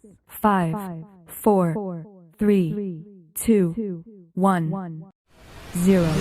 5, 4, 3, 2, 1, 0.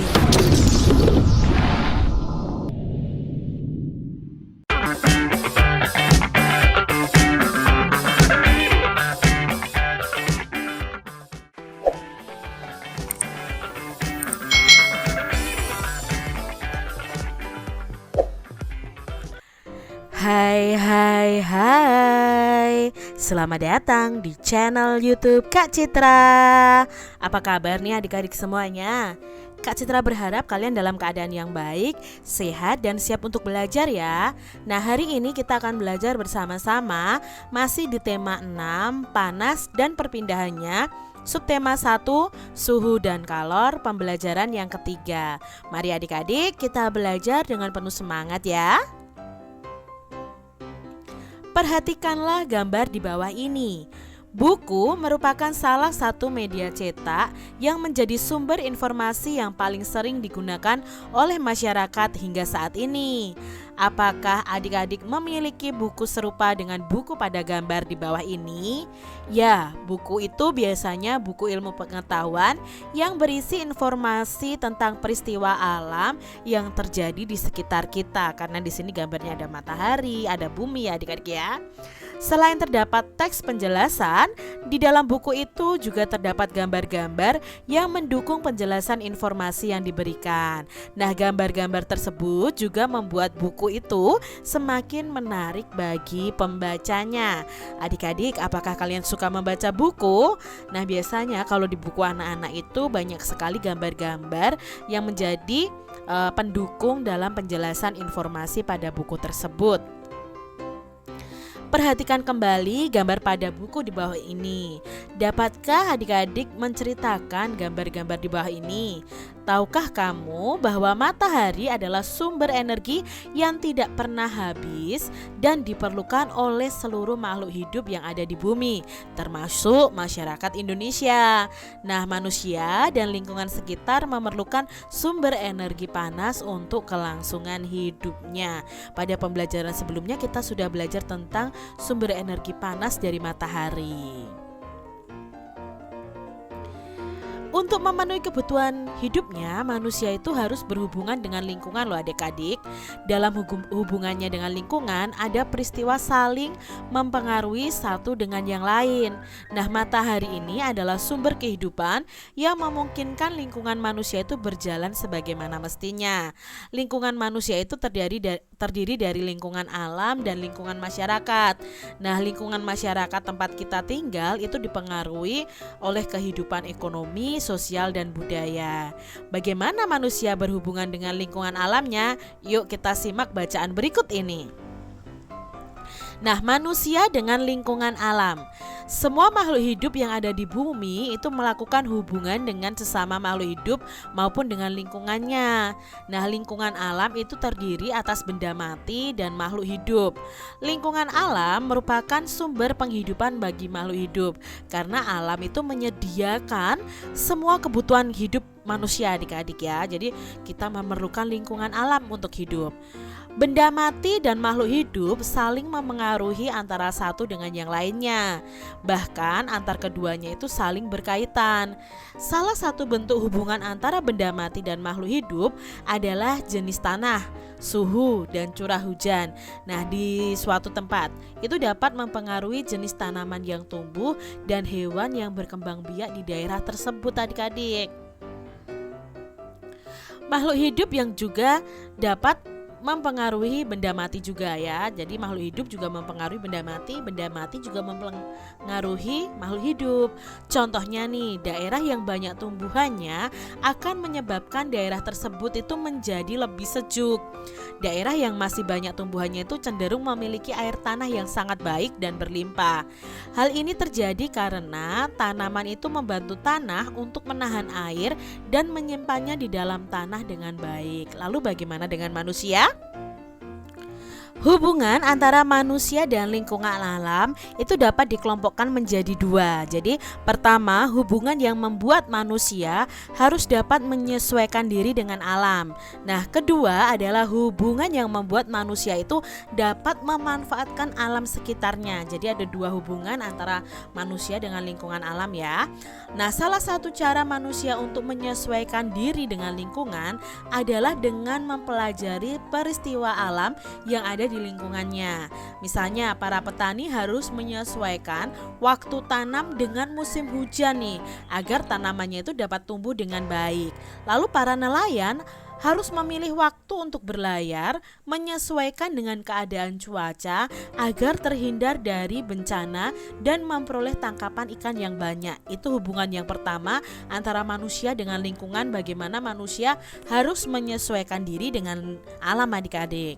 Hai, selamat datang di channel YouTube Kak Citra. Apa kabar nih adik-adik semuanya? Kak Citra berharap kalian dalam keadaan yang baik, sehat, dan siap untuk belajar ya. Nah, hari ini kita akan belajar bersama-sama masih di tema 6, panas dan perpindahannya. Subtema 1, suhu dan kalor, pembelajaran yang ketiga. Mari adik-adik kita belajar dengan penuh semangat ya. Perhatikanlah gambar di bawah ini. Buku merupakan salah satu media cetak yang menjadi sumber informasi yang paling sering digunakan oleh masyarakat hingga saat ini. Apakah adik-adik memiliki buku serupa dengan buku pada gambar di bawah ini? Ya, buku itu biasanya buku ilmu pengetahuan yang berisi informasi tentang peristiwa alam yang terjadi di sekitar kita. Karena di sini gambarnya ada matahari, ada bumi ya adik-adik ya. Selain terdapat teks penjelasan, di dalam buku itu juga terdapat gambar-gambar yang mendukung penjelasan informasi yang diberikan. Nah, gambar-gambar tersebut juga membuat buku itu semakin menarik bagi pembacanya. Adik-adik, apakah kalian suka membaca buku? Nah, biasanya kalau di buku anak-anak itu banyak sekali gambar-gambar yang menjadi pendukung dalam penjelasan informasi pada buku tersebut. Perhatikan kembali gambar pada buku di bawah ini. Dapatkah adik-adik menceritakan gambar-gambar di bawah ini? Tahukah kamu bahwa matahari adalah sumber energi yang tidak pernah habis dan diperlukan oleh seluruh makhluk hidup yang ada di bumi, termasuk masyarakat Indonesia. Nah, manusia dan lingkungan sekitar memerlukan sumber energi panas untuk kelangsungan hidupnya. Pada pembelajaran sebelumnya kita sudah belajar tentang sumber energi panas dari matahari. Untuk memenuhi kebutuhan hidupnya, manusia itu harus berhubungan dengan lingkungan loh adik-adik. Dalam hubungannya dengan lingkungan, ada peristiwa saling mempengaruhi satu dengan yang lain. Nah, matahari ini adalah sumber kehidupan yang memungkinkan lingkungan manusia itu berjalan sebagaimana mestinya. Lingkungan manusia itu terdiri dari lingkungan alam dan lingkungan masyarakat. Nah, lingkungan masyarakat tempat kita tinggal itu dipengaruhi oleh kehidupan ekonomi, sosial, dan budaya. Bagaimana manusia berhubungan dengan lingkungan alamnya? Yuk kita simak bacaan berikut ini. Nah, manusia dengan lingkungan alam. Semua makhluk hidup yang ada di bumi itu melakukan hubungan dengan sesama makhluk hidup maupun dengan lingkungannya. Nah, lingkungan alam itu terdiri atas benda mati dan makhluk hidup. Lingkungan alam merupakan sumber penghidupan bagi makhluk hidup karena alam itu menyediakan semua kebutuhan hidup manusia adik-adik ya. Jadi kita memerlukan lingkungan alam untuk hidup. Benda mati dan makhluk hidup saling memengaruhi antara satu dengan yang lainnya. Bahkan antar keduanya itu saling berkaitan. Salah satu bentuk hubungan antara benda mati dan makhluk hidup adalah jenis tanah, suhu, dan curah hujan. Nah, di suatu tempat itu dapat mempengaruhi jenis tanaman yang tumbuh dan hewan yang berkembang biak di daerah tersebut adik-adik. Makhluk hidup yang juga dapat mempengaruhi benda mati juga ya. Jadi makhluk hidup juga mempengaruhi benda mati juga mempengaruhi makhluk hidup. Contohnya nih, daerah yang banyak tumbuhannya akan menyebabkan daerah tersebut itu menjadi lebih sejuk. Daerah yang masih banyak tumbuhannya itu cenderung memiliki air tanah yang sangat baik dan berlimpah. Hal ini terjadi karena tanaman itu membantu tanah untuk menahan air dan menyimpannya di dalam tanah dengan baik. Lalu bagaimana dengan manusia? Hubungan antara manusia dan lingkungan alam itu dapat dikelompokkan menjadi dua. Jadi pertama, hubungan yang membuat manusia harus dapat menyesuaikan diri dengan alam. Nah, kedua adalah hubungan yang membuat manusia itu dapat memanfaatkan alam sekitarnya. Jadi ada dua hubungan antara manusia dengan lingkungan alam ya. Nah, salah satu cara manusia untuk menyesuaikan diri dengan lingkungan adalah dengan mempelajari peristiwa alam yang ada di lingkungannya. Misalnya para petani harus menyesuaikan waktu tanam dengan musim hujan nih, agar tanamannya itu dapat tumbuh dengan baik. Lalu para nelayan harus memilih waktu untuk berlayar menyesuaikan dengan keadaan cuaca agar terhindar dari bencana dan memperoleh tangkapan ikan yang banyak. Itu hubungan yang pertama antara manusia dengan lingkungan, bagaimana manusia harus menyesuaikan diri dengan alam adik-adik.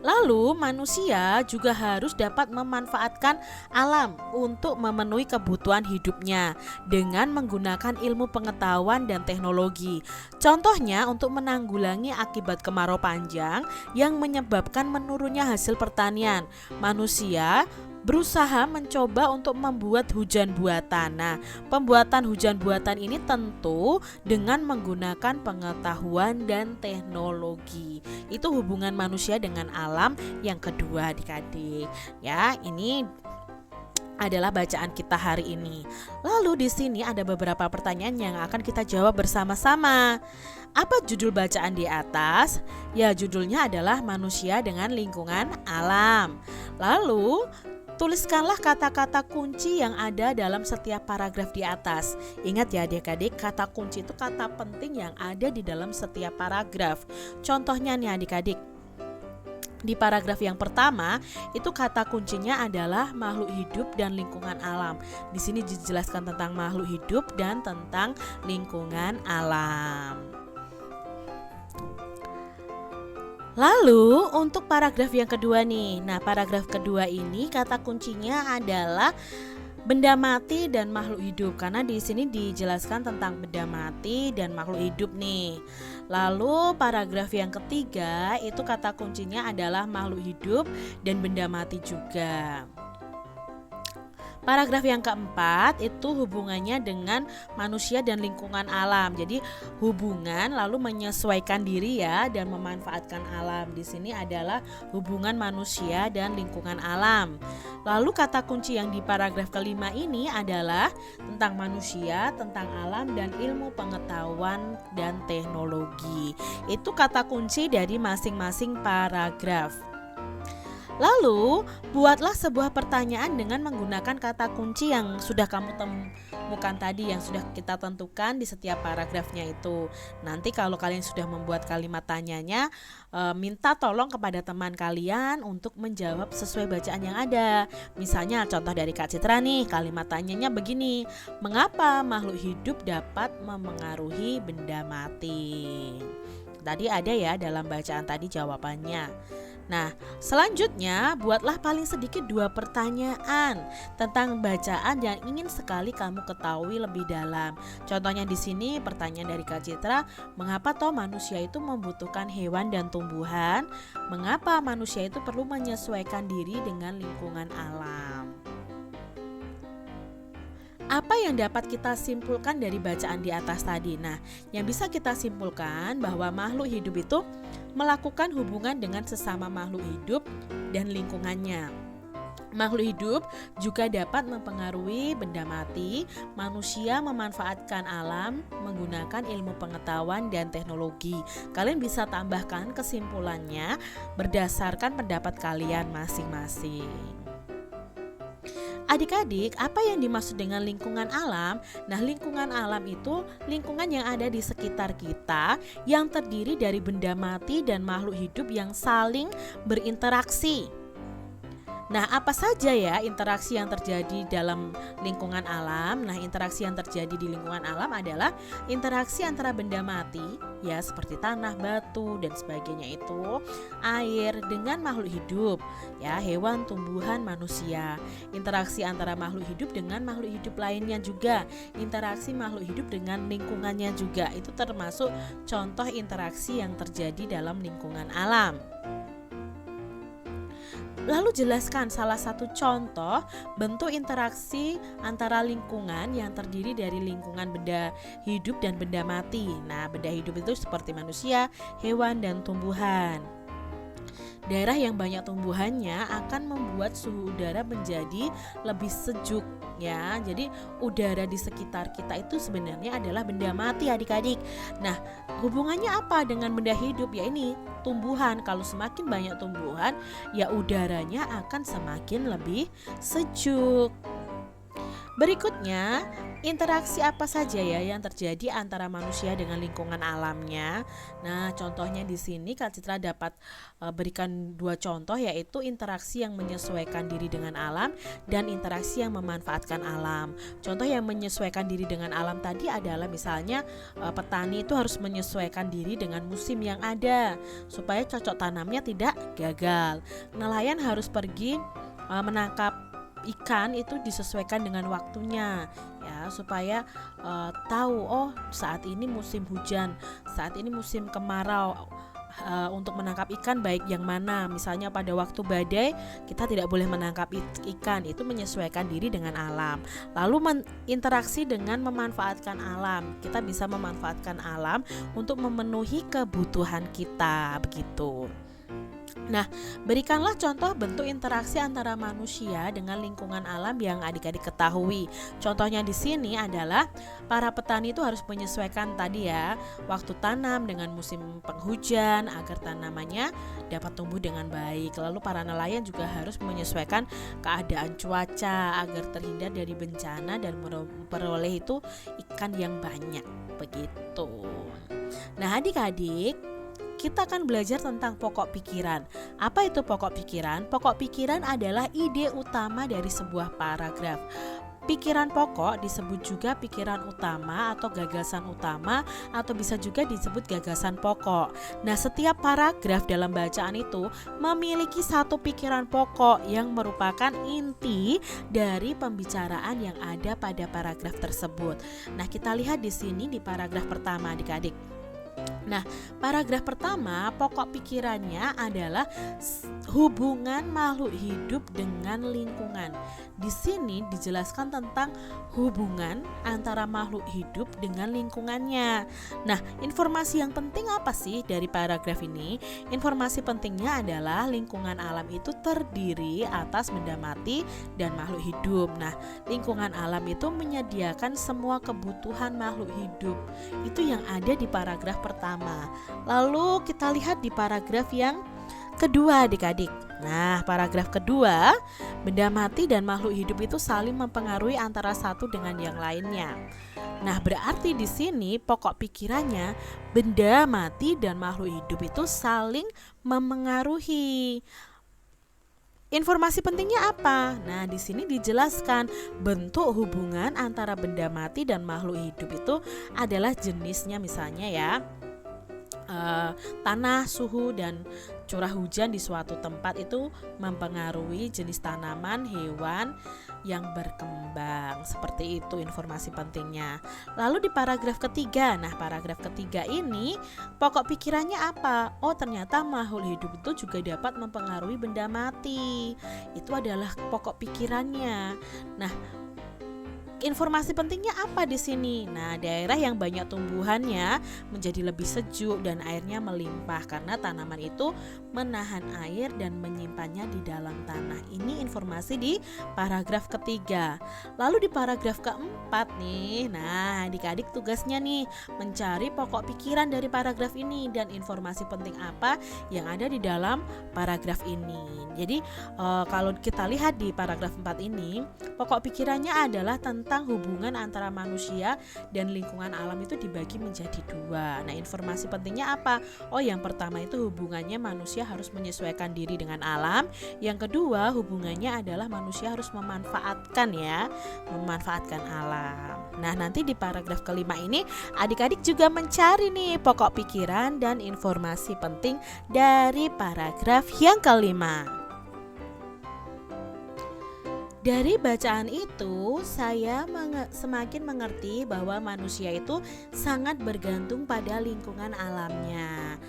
Lalu manusia juga harus dapat memanfaatkan alam untuk memenuhi kebutuhan hidupnya dengan menggunakan ilmu pengetahuan dan teknologi. Contohnya untuk menanggulangi akibat kemarau panjang yang menyebabkan menurunnya hasil pertanian. Manusia berusaha mencoba untuk membuat hujan buatan. Nah, pembuatan hujan buatan ini tentu dengan menggunakan pengetahuan dan teknologi. Itu hubungan manusia dengan alam yang kedua adik-adik. Ya, ini adalah bacaan kita hari ini. Lalu di sini ada beberapa pertanyaan yang akan kita jawab bersama-sama. Apa judul bacaan di atas? Ya, judulnya adalah manusia dengan lingkungan alam. Lalu tuliskanlah kata-kata kunci yang ada dalam setiap paragraf di atas. Ingat ya adik-adik, kata kunci itu kata penting yang ada di dalam setiap paragraf. Contohnya nih adik-adik, di paragraf yang pertama itu kata kuncinya adalah makhluk hidup dan lingkungan alam. Di sini dijelaskan tentang makhluk hidup dan tentang lingkungan alam. Lalu untuk paragraf yang kedua nih. Nah, paragraf kedua ini kata kuncinya adalah benda mati dan makhluk hidup, karena di sini dijelaskan tentang benda mati dan makhluk hidup nih. Lalu paragraf yang ketiga itu kata kuncinya adalah makhluk hidup dan benda mati juga. Paragraf yang keempat itu hubungannya dengan manusia dan lingkungan alam. Jadi hubungan lalu menyesuaikan diri ya dan memanfaatkan alam. Di sini adalah hubungan manusia dan lingkungan alam. Lalu kata kunci yang di paragraf kelima ini adalah tentang manusia, tentang alam dan ilmu pengetahuan dan teknologi. Itu kata kunci dari masing-masing paragraf. Lalu, buatlah sebuah pertanyaan dengan menggunakan kata kunci yang sudah kamu temukan tadi, yang sudah kita tentukan di setiap paragrafnya itu. Nanti kalau kalian sudah membuat kalimat tanyanya, minta tolong kepada teman kalian untuk menjawab sesuai bacaan yang ada. Misalnya contoh dari Kak Citra nih, kalimat tanyanya begini: mengapa makhluk hidup dapat memengaruhi benda mati? Tadi ada ya dalam bacaan tadi jawabannya. Nah, selanjutnya buatlah paling sedikit 2 pertanyaan tentang bacaan yang ingin sekali kamu ketahui lebih dalam. Contohnya di sini pertanyaan dari Kak Citra, mengapa toh manusia itu membutuhkan hewan dan tumbuhan? Mengapa manusia itu perlu menyesuaikan diri dengan lingkungan alam? Apa yang dapat kita simpulkan dari bacaan di atas tadi? Nah, yang bisa kita simpulkan bahwa makhluk hidup itu melakukan hubungan dengan sesama makhluk hidup dan lingkungannya. Makhluk hidup juga dapat mempengaruhi benda mati. Manusia memanfaatkan alam menggunakan ilmu pengetahuan dan teknologi. Kalian bisa tambahkan kesimpulannya berdasarkan pendapat kalian masing-masing. Adik-adik, apa yang dimaksud dengan lingkungan alam? Nah, lingkungan alam itu lingkungan yang ada di sekitar kita yang terdiri dari benda mati dan makhluk hidup yang saling berinteraksi. Nah, apa saja ya interaksi yang terjadi dalam lingkungan alam? Nah, interaksi yang terjadi di lingkungan alam adalah interaksi antara benda mati, ya seperti tanah, batu, dan sebagainya itu, air dengan makhluk hidup, ya hewan, tumbuhan, manusia. Interaksi antara makhluk hidup dengan makhluk hidup lainnya juga. Interaksi makhluk hidup dengan lingkungannya juga. Itu termasuk contoh interaksi yang terjadi dalam lingkungan alam. Lalu jelaskan salah satu contoh bentuk interaksi antara lingkungan yang terdiri dari lingkungan benda hidup dan benda mati. Nah, benda hidup itu seperti manusia, hewan, dan tumbuhan. Daerah yang banyak tumbuhannya akan membuat suhu udara menjadi lebih sejuk ya. Jadi udara di sekitar kita itu sebenarnya adalah benda mati adik-adik. Nah, hubungannya apa dengan benda hidup? Ya ini tumbuhan. Kalau semakin banyak tumbuhan, ya udaranya akan semakin lebih sejuk. Berikutnya, interaksi apa saja ya yang terjadi antara manusia dengan lingkungan alamnya? Nah, contohnya di sini Kak Citra dapat berikan dua contoh, yaitu interaksi yang menyesuaikan diri dengan alam dan interaksi yang memanfaatkan alam. Contoh yang menyesuaikan diri dengan alam tadi adalah misalnya petani itu harus menyesuaikan diri dengan musim yang ada supaya cocok tanamnya tidak gagal. Nelayan harus pergi menangkap ikan itu disesuaikan dengan waktunya ya, supaya tahu saat ini musim hujan, saat ini musim kemarau. Untuk menangkap ikan baik yang mana, misalnya pada waktu badai kita tidak boleh menangkap ikan, itu menyesuaikan diri dengan alam. Lalu interaksi dengan memanfaatkan alam, kita bisa memanfaatkan alam untuk memenuhi kebutuhan kita begitu. Nah, berikanlah contoh bentuk interaksi antara manusia dengan lingkungan alam yang adik-adik ketahui. Contohnya di sini adalah para petani itu harus menyesuaikan tadi ya, waktu tanam dengan musim penghujan agar tanamannya dapat tumbuh dengan baik. Lalu para nelayan juga harus menyesuaikan keadaan cuaca agar terhindar dari bencana dan memperoleh itu ikan yang banyak begitu. Nah, adik-adik, kita akan belajar tentang pokok pikiran. Apa itu pokok pikiran? Pokok pikiran adalah ide utama dari sebuah paragraf. Pikiran pokok disebut juga pikiran utama atau gagasan utama, atau bisa juga disebut gagasan pokok. Nah, setiap paragraf dalam bacaan itu memiliki satu pikiran pokok yang merupakan inti dari pembicaraan yang ada pada paragraf tersebut. Nah, kita lihat di sini di paragraf pertama adik-adik. Nah, paragraf pertama pokok pikirannya adalah hubungan makhluk hidup dengan lingkungan. Di sini dijelaskan tentang hubungan antara makhluk hidup dengan lingkungannya. Nah, informasi yang penting apa sih dari paragraf ini? Informasi pentingnya adalah lingkungan alam itu terdiri atas benda mati dan makhluk hidup. Nah, lingkungan alam itu menyediakan semua kebutuhan makhluk hidup. Itu yang ada di paragraf pertama. Lalu kita lihat di paragraf yang kedua adik-adik. Nah, paragraf kedua, benda mati dan makhluk hidup itu saling mempengaruhi antara satu dengan yang lainnya. Nah, berarti di sini pokok pikirannya benda mati dan makhluk hidup itu saling memengaruhi. Informasi pentingnya apa? Nah, di sini dijelaskan bentuk hubungan antara benda mati dan makhluk hidup itu adalah jenisnya, misalnya ya, tanah, suhu, dan curah hujan di suatu tempat itu mempengaruhi jenis tanaman, hewan yang berkembang. Seperti itu informasi pentingnya. Lalu di paragraf ketiga, nah paragraf ketiga ini pokok pikirannya apa? Oh, ternyata makhluk hidup itu juga dapat mempengaruhi benda mati. Itu adalah pokok pikirannya. Nah, informasi pentingnya apa di sini? Nah, daerah yang banyak tumbuhannya menjadi lebih sejuk dan airnya melimpah karena tanaman itu menahan air dan menyimpannya di dalam tanah. Ini informasi di paragraf ketiga. Lalu di paragraf keempat nih, nah adik-adik tugasnya nih mencari pokok pikiran dari paragraf ini dan informasi penting apa yang ada di dalam paragraf ini. Jadi kalau kita lihat di paragraf 4 ini, pokok pikirannya adalah tentang hubungan antara manusia dan lingkungan alam itu dibagi menjadi dua. Nah, informasi pentingnya apa? Oh, yang pertama itu hubungannya manusia harus menyesuaikan diri dengan alam. Yang kedua, hubungannya adalah manusia harus memanfaatkan alam. Nah, nanti di paragraf kelima ini adik-adik juga mencari nih pokok pikiran dan informasi penting dari paragraf yang kelima. Dari bacaan itu, saya semakin mengerti bahwa manusia itu sangat bergantung pada lingkungan alamnya.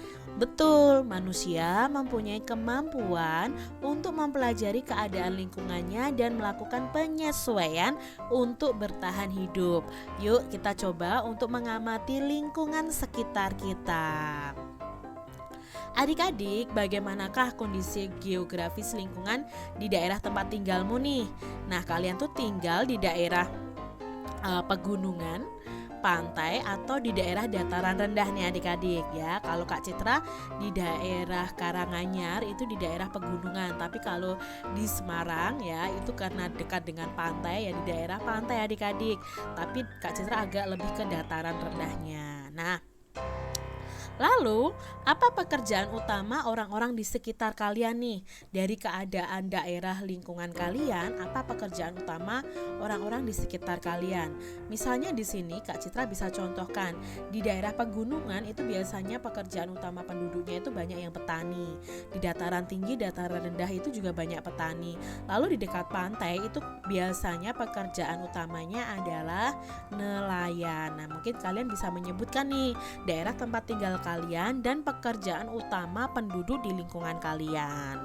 Betul, manusia mempunyai kemampuan untuk mempelajari keadaan lingkungannya dan melakukan penyesuaian untuk bertahan hidup. Yuk kita coba untuk mengamati lingkungan sekitar kita. Adik-adik, bagaimanakah kondisi geografis lingkungan di daerah tempat tinggalmu nih? Nah, kalian tuh tinggal di daerah pegunungan, pantai, atau di daerah dataran rendah nih adik-adik ya. Kalau Kak Citra di daerah Karanganyar itu di daerah pegunungan, tapi kalau di Semarang ya itu karena dekat dengan pantai ya di daerah pantai adik-adik. Tapi Kak Citra agak lebih ke dataran rendahnya. Nah, lalu, apa pekerjaan utama orang-orang di sekitar kalian nih? Dari keadaan daerah lingkungan kalian, apa pekerjaan utama orang-orang di sekitar kalian? Misalnya di sini Kak Citra bisa contohkan, di daerah pegunungan itu biasanya pekerjaan utama penduduknya itu banyak yang petani. Di dataran tinggi, dataran rendah itu juga banyak petani. Lalu di dekat pantai itu biasanya pekerjaan utamanya adalah nelayan. Nah, mungkin kalian bisa menyebutkan nih daerah tempat tinggal kalian dan pekerjaan utama penduduk di lingkungan kalian.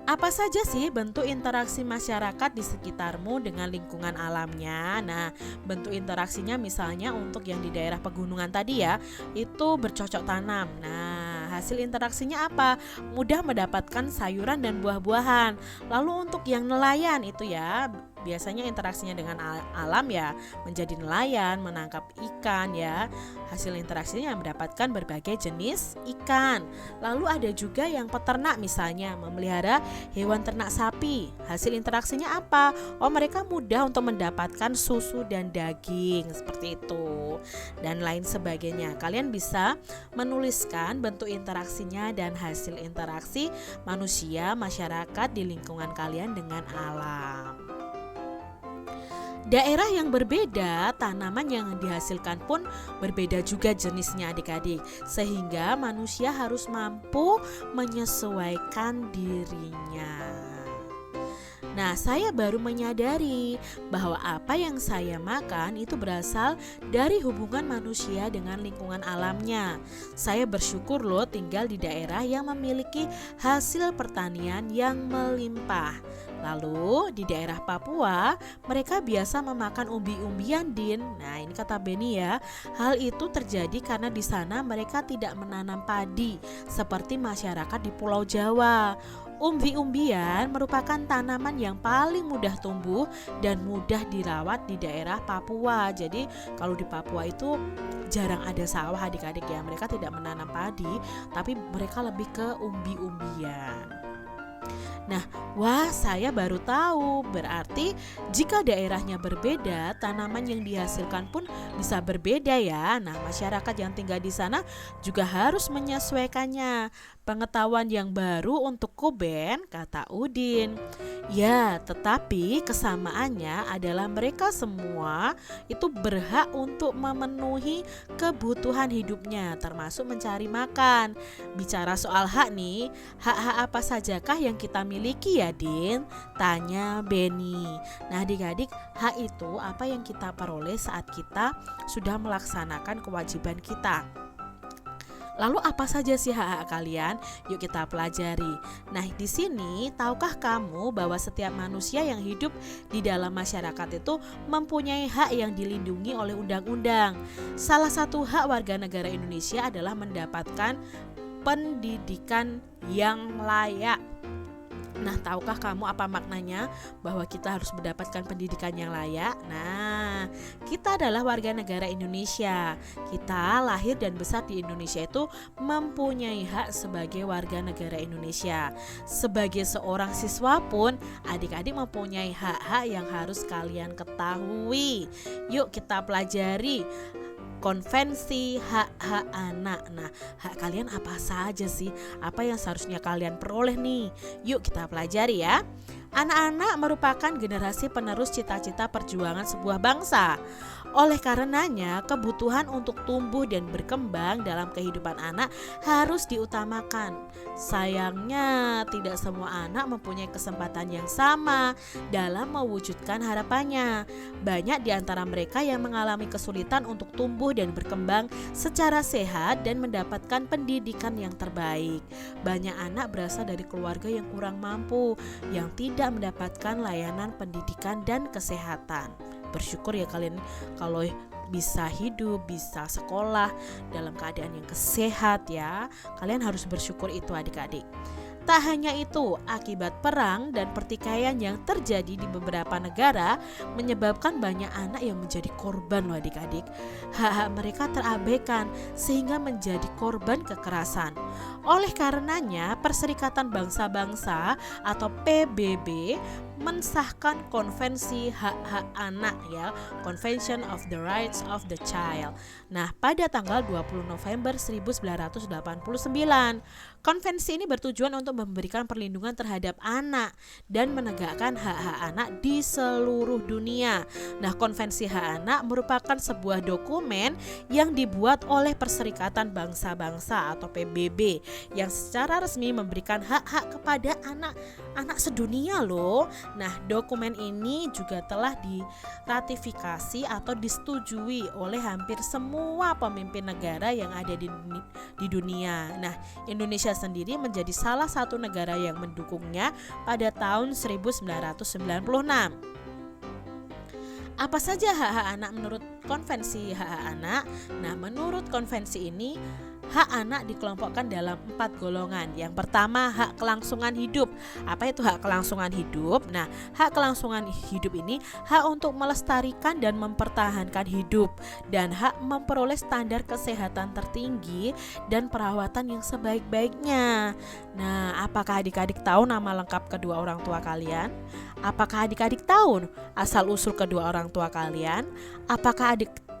Apa saja sih bentuk interaksi masyarakat di sekitarmu dengan lingkungan alamnya? Nah, bentuk interaksinya misalnya untuk yang di daerah pegunungan tadi ya, itu bercocok tanam. Nah, hasil interaksinya apa? Mudah mendapatkan sayuran dan buah-buahan. Lalu untuk yang nelayan itu ya, biasanya interaksinya dengan alam ya, menjadi nelayan, menangkap ikan ya. Hasil interaksinya mendapatkan berbagai jenis ikan. Lalu ada juga yang peternak misalnya, memelihara hewan ternak sapi. Hasil interaksinya apa? Oh, mereka mudah untuk mendapatkan susu dan daging, seperti itu. Dan lain sebagainya. Kalian bisa menuliskan bentuk interaksinya dan hasil interaksi manusia, masyarakat di lingkungan kalian dengan alam. Daerah yang berbeda, tanaman yang dihasilkan pun berbeda juga jenisnya adik-adik. Sehingga manusia harus mampu menyesuaikan dirinya. Nah, saya baru menyadari bahwa apa yang saya makan itu berasal dari hubungan manusia dengan lingkungan alamnya. Saya bersyukur loh tinggal di daerah yang memiliki hasil pertanian yang melimpah. Lalu di daerah Papua mereka biasa memakan umbi-umbian, Din. Nah, ini kata Beni ya. Hal itu terjadi karena di sana mereka tidak menanam padi seperti masyarakat di Pulau Jawa. Umbi-umbian merupakan tanaman yang paling mudah tumbuh dan mudah dirawat di daerah Papua. Jadi kalau di Papua itu jarang ada sawah adik-adik ya. Mereka tidak menanam padi, tapi mereka lebih ke umbi-umbian. Nah, wah, saya baru tahu. Berarti jika daerahnya berbeda, tanaman yang dihasilkan pun bisa berbeda ya. Nah, masyarakat yang tinggal di sana juga harus menyesuaikannya. Pengetahuan yang baru untukku, Ben, kata Udin. Ya, tetapi kesamaannya adalah mereka semua itu berhak untuk memenuhi kebutuhan hidupnya, termasuk mencari makan. Bicara soal hak nih, hak-hak apa sajakah yang kita miliki ya, Din? Tanya Beni. Nah, adik-adik, hak itu apa yang kita peroleh saat kita sudah melaksanakan kewajiban kita. Lalu apa saja sih hak-hak kalian? Yuk kita pelajari. Nah, di sini tahukah kamu bahwa setiap manusia yang hidup di dalam masyarakat itu mempunyai hak yang dilindungi oleh undang-undang. Salah satu hak warga negara Indonesia adalah mendapatkan pendidikan yang layak. Nah, tahukah kamu apa maknanya bahwa kita harus mendapatkan pendidikan yang layak? Nah, kita adalah warga negara Indonesia. Kita lahir dan besar di Indonesia itu mempunyai hak sebagai warga negara Indonesia. Sebagai seorang siswa pun, adik-adik mempunyai hak-hak yang harus kalian ketahui. Yuk kita pelajari Konvensi hak-hak anak. Nah, hak kalian apa saja sih? Apa yang seharusnya kalian peroleh nih? Yuk kita pelajari ya. Anak-anak merupakan generasi penerus cita-cita perjuangan sebuah bangsa. Oleh karenanya, kebutuhan untuk tumbuh dan berkembang dalam kehidupan anak harus diutamakan. Sayangnya, tidak semua anak mempunyai kesempatan yang sama dalam mewujudkan harapannya. Banyak di antara mereka yang mengalami kesulitan untuk tumbuh dan berkembang secara sehat dan mendapatkan pendidikan yang terbaik. Banyak anak berasal dari keluarga yang kurang mampu, yang tidak mendapatkan layanan pendidikan dan kesehatan. Bersyukur ya kalian kalau bisa hidup, bisa sekolah dalam keadaan yang sehat ya. Kalian harus bersyukur itu adik-adik. Tak hanya itu, akibat perang dan pertikaian yang terjadi di beberapa negara menyebabkan banyak anak yang menjadi korban loh adik-adik. Hak-hak mereka terabaikan sehingga menjadi korban kekerasan. Oleh karenanya, Perserikatan Bangsa-Bangsa atau PBB mensahkan Konvensi Hak-Hak Anak ya, Convention of the Rights of the Child. Nah, pada tanggal 20 November 1989, konvensi ini bertujuan untuk memberikan perlindungan terhadap anak dan menegakkan hak-hak anak di seluruh dunia. Nah, Konvensi Hak Anak merupakan sebuah dokumen yang dibuat oleh Perserikatan Bangsa-Bangsa atau PBB yang secara resmi memberikan hak-hak kepada anak-anak sedunia loh. Nah, dokumen ini juga telah diratifikasi atau disetujui oleh hampir semua pemimpin negara yang ada di dunia. Nah, Indonesia sendiri menjadi salah satu negara yang mendukungnya pada tahun 1996. Apa saja hak-hak anak menurut Konvensi Hak-Hak Anak? Nah, menurut konvensi ini, hak anak dikelompokkan dalam 4 golongan. Yang pertama, hak kelangsungan hidup. Apa itu hak kelangsungan hidup? Nah, hak kelangsungan hidup ini hak untuk melestarikan dan mempertahankan hidup dan hak memperoleh standar kesehatan tertinggi dan perawatan yang sebaik-baiknya. Nah, apakah adik-adik tahu nama lengkap kedua orang tua kalian? Apakah adik-adik tahu asal-usul kedua orang tua kalian? Apakah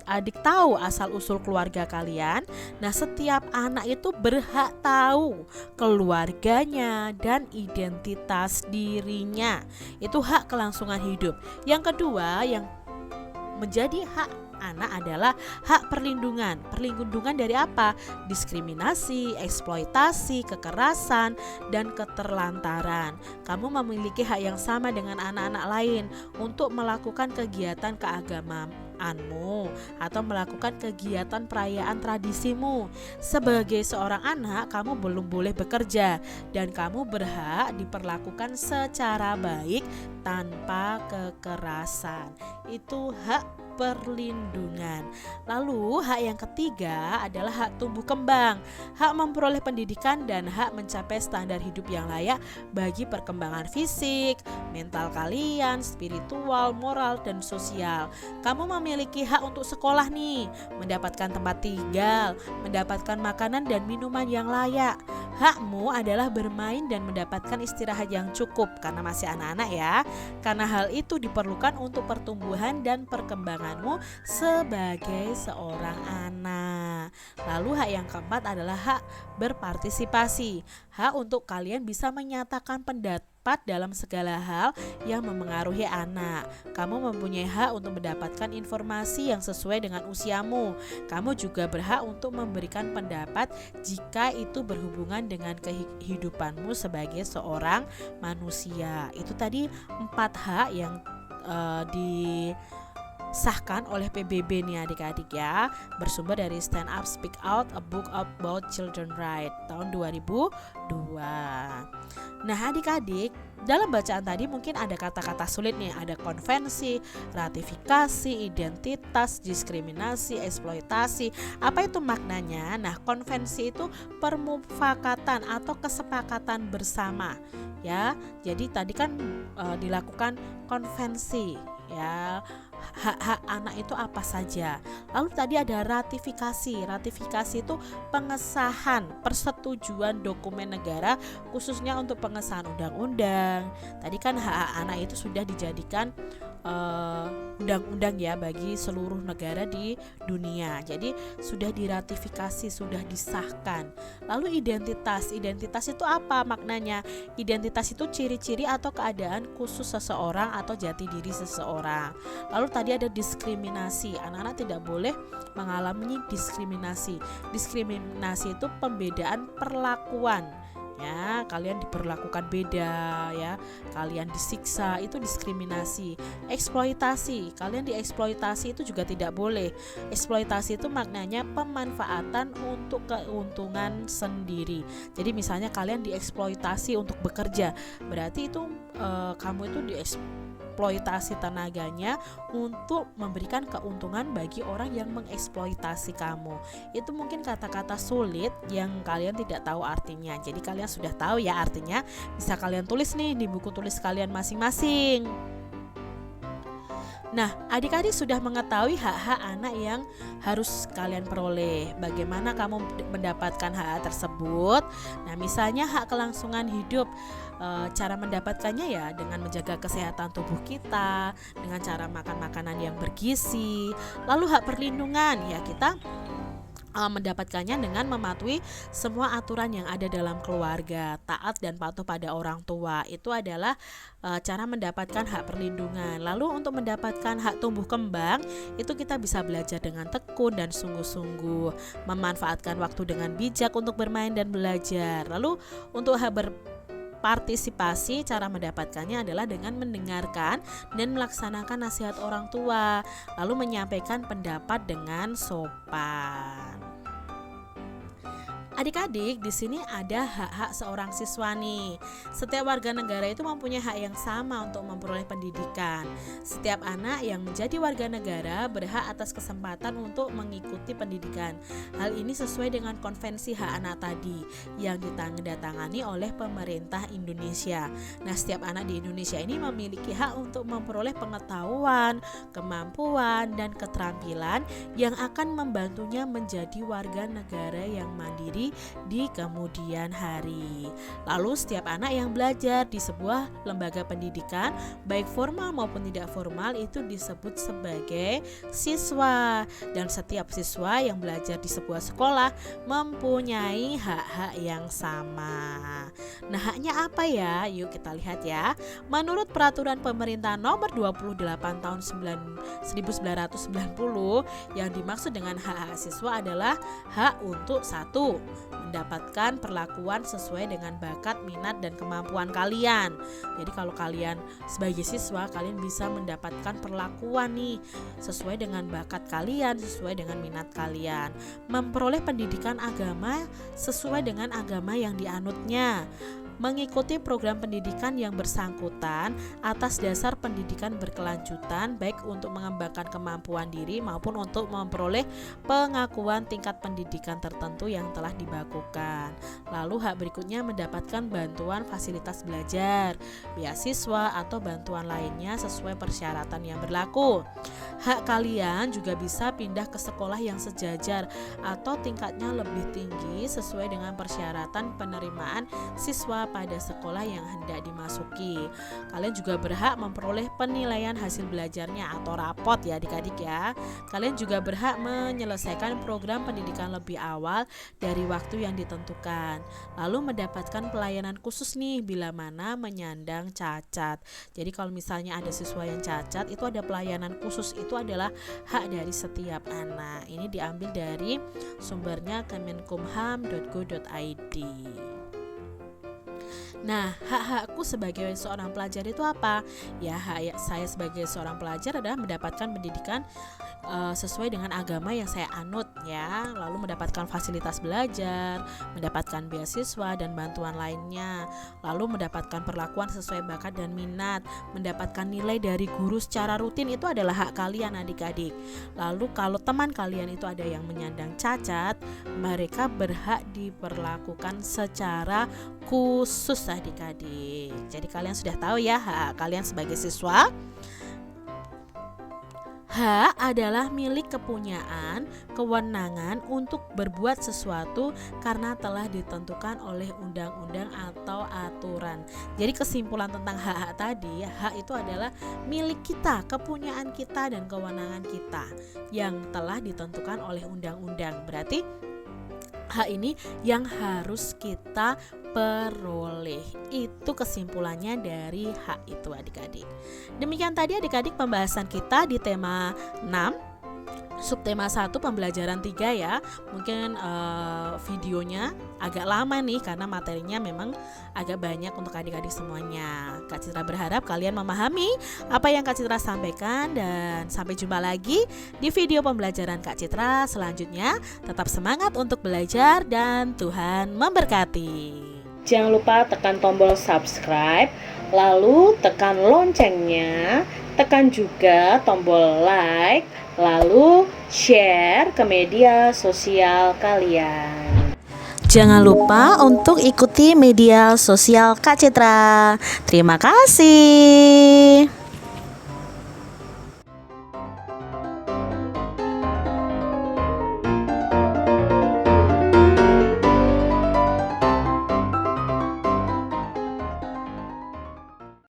adik tahu asal-usul keluarga kalian? Nah, setiap anak itu berhak tahu keluarganya dan identitas dirinya. Itu hak kelangsungan hidup. Yang kedua yang menjadi hak anak adalah hak perlindungan. Perlindungan dari apa? Diskriminasi, eksploitasi, kekerasan, dan keterlantaran. Kamu memiliki hak yang sama dengan anak-anak lain untuk melakukan kegiatan keagamaanmu atau melakukan kegiatan perayaan tradisimu. Sebagai seorang anak, kamu belum boleh bekerja dan kamu berhak diperlakukan secara baik tanpa kekerasan. Itu hak perlindungan. Lalu hak yang ketiga adalah hak tumbuh kembang, hak memperoleh pendidikan dan hak mencapai standar hidup yang layak bagi perkembangan fisik, mental kalian, spiritual, moral, dan sosial. Kamu memiliki hak untuk sekolah nih, mendapatkan tempat tinggal, mendapatkan makanan dan minuman yang layak. Hakmu adalah bermain dan mendapatkan istirahat yang cukup karena masih anak-anak ya. Karena hal itu diperlukan untuk pertumbuhan dan perkembanganmu sebagai seorang anak. Lalu hak yang keempat adalah hak berpartisipasi. Hak untuk kalian bisa menyatakan pendapat dalam segala hal yang memengaruhi anak. Kamu mempunyai hak untuk mendapatkan informasi yang sesuai dengan usiamu. Kamu juga berhak untuk memberikan pendapat jika itu berhubungan dengan kehidupanmu sebagai seorang manusia. Itu tadi 4 hak yang disahkan oleh PBB nih adik-adik ya, bersumber dari Stand Up Speak Out, A Book About Children Right tahun 2002. Nah adik-adik, dalam bacaan tadi mungkin ada kata-kata sulit nih, ada konvensi, ratifikasi, identitas, diskriminasi, eksploitasi. Apa itu maknanya? Nah, konvensi itu permufakatan atau kesepakatan bersama ya. Jadi tadi kan dilakukan konvensi ya. Hak-hak anak itu apa saja. Lalu tadi ada ratifikasi. Ratifikasi itu pengesahan, persetujuan dokumen negara khususnya untuk pengesahan undang-undang. Tadi kan hak anak itu sudah dijadikan undang-undang ya bagi seluruh negara di dunia. Jadi sudah diratifikasi, sudah disahkan. Lalu identitas itu apa maknanya? Identitas itu ciri-ciri atau keadaan khusus seseorang atau jati diri seseorang. Lalu tadi ada diskriminasi. Anak-anak tidak boleh mengalami diskriminasi. Diskriminasi itu pembedaan perlakuan. Ya, kalian diperlakukan beda ya, kalian disiksa, itu diskriminasi. Eksploitasi, kalian dieksploitasi itu juga tidak boleh. Eksploitasi itu maknanya pemanfaatan untuk keuntungan sendiri. Jadi misalnya kalian dieksploitasi untuk bekerja, berarti itu kamu itu dieksploitasi tenaganya untuk memberikan keuntungan bagi orang yang mengeksploitasi kamu. Itu mungkin kata-kata sulit yang kalian tidak tahu artinya. Jadi kalian sudah tahu ya artinya, bisa kalian tulis nih di buku tulis kalian masing-masing. Nah, adik-adik sudah mengetahui hak-hak anak yang harus kalian peroleh. Bagaimana kamu mendapatkan hak tersebut? Nah, misalnya hak kelangsungan hidup. Cara mendapatkannya ya dengan menjaga kesehatan tubuh kita, dengan cara makan makanan yang bergizi. Lalu hak perlindungan, ya kita mendapatkannya dengan mematuhi semua aturan yang ada dalam keluarga, taat dan patuh pada orang tua. Itu adalah cara mendapatkan hak perlindungan. Lalu untuk mendapatkan hak tumbuh kembang, itu kita bisa belajar dengan tekun dan sungguh-sungguh, memanfaatkan waktu dengan bijak untuk bermain dan belajar. Lalu untuk hak partisipasi, cara mendapatkannya adalah dengan mendengarkan dan melaksanakan nasihat orang tua, lalu menyampaikan pendapat dengan sopan. Adik-adik, di sini ada hak-hak seorang siswa nih. Setiap warga negara itu mempunyai hak yang sama untuk memperoleh pendidikan. Setiap anak yang menjadi warga negara berhak atas kesempatan untuk mengikuti pendidikan. Hal ini sesuai dengan konvensi hak anak tadi yang ditandatangani oleh pemerintah Indonesia. Nah, setiap anak di Indonesia ini memiliki hak untuk memperoleh pengetahuan, kemampuan, dan keterampilan yang akan membantunya menjadi warga negara yang mandiri di kemudian hari. Lalu setiap anak yang belajar di sebuah lembaga pendidikan, baik formal maupun tidak formal, itu disebut sebagai siswa. Dan setiap siswa yang belajar di sebuah sekolah mempunyai hak-hak yang sama. Nah, haknya apa ya? Yuk kita lihat ya. Menurut peraturan pemerintah nomor 28 tahun 1990, yang dimaksud dengan hak-hak siswa adalah hak untuk 1. Mendapatkan perlakuan sesuai dengan bakat, minat, dan kemampuan kalian. Jadi kalau kalian sebagai siswa, kalian bisa mendapatkan perlakuan nih sesuai dengan bakat kalian, sesuai dengan minat kalian. Memperoleh pendidikan agama sesuai dengan agama yang dianutnya. Mengikuti program pendidikan yang bersangkutan atas dasar pendidikan berkelanjutan, baik untuk mengembangkan kemampuan diri maupun untuk memperoleh pengakuan tingkat pendidikan tertentu yang telah dibakukan. Lalu hak berikutnya mendapatkan bantuan fasilitas belajar, beasiswa atau bantuan lainnya sesuai persyaratan yang berlaku. Hak kalian juga bisa pindah ke sekolah yang sejajar atau tingkatnya lebih tinggi sesuai dengan persyaratan penerimaan siswa pada sekolah yang hendak dimasuki. Kalian juga berhak memperoleh penilaian hasil belajarnya atau rapot ya adik-adik ya. Kalian juga berhak menyelesaikan program pendidikan lebih awal dari waktu yang ditentukan. Lalu mendapatkan pelayanan khusus nih bila mana menyandang cacat. Jadi kalau misalnya ada siswa yang cacat, itu ada pelayanan khusus, itu adalah hak dari setiap anak. Ini diambil dari sumbernya kemenkumham.go.id. Nah, hak-hakku sebagai seorang pelajar itu apa? Ya, hak saya sebagai seorang pelajar adalah mendapatkan pendidikan sesuai dengan agama yang saya anut ya, lalu mendapatkan fasilitas belajar, mendapatkan beasiswa dan bantuan lainnya, lalu mendapatkan perlakuan sesuai bakat dan minat, mendapatkan nilai dari guru secara rutin, itu adalah hak kalian adik-adik. Lalu kalau teman kalian itu ada yang menyandang cacat, mereka berhak diperlakukan secara khusus adik-adik. Jadi kalian sudah tahu ya hak kalian sebagai siswa. Hak adalah milik kepunyaan, kewenangan untuk berbuat sesuatu karena telah ditentukan oleh undang-undang atau aturan. Jadi kesimpulan tentang hak-hak tadi, hak itu adalah milik kita, kepunyaan kita dan kewenangan kita yang telah ditentukan oleh undang-undang. Berarti hak ini yang harus kita peroleh. Itu kesimpulannya dari hak itu adik-adik. Demikian tadi adik-adik pembahasan kita di tema 6. Subtema 1 pembelajaran 3 ya. Mungkin videonya agak lama nih karena materinya memang agak banyak untuk adik-adik semuanya. Kak Citra berharap kalian memahami apa yang Kak Citra sampaikan, dan sampai jumpa lagi di video pembelajaran Kak Citra selanjutnya. Tetap semangat untuk belajar dan Tuhan memberkati. Jangan lupa tekan tombol subscribe, lalu tekan loncengnya, tekan juga tombol like, lalu share ke media sosial kalian. Jangan lupa untuk ikuti media sosial Kak Citra. Terima kasih.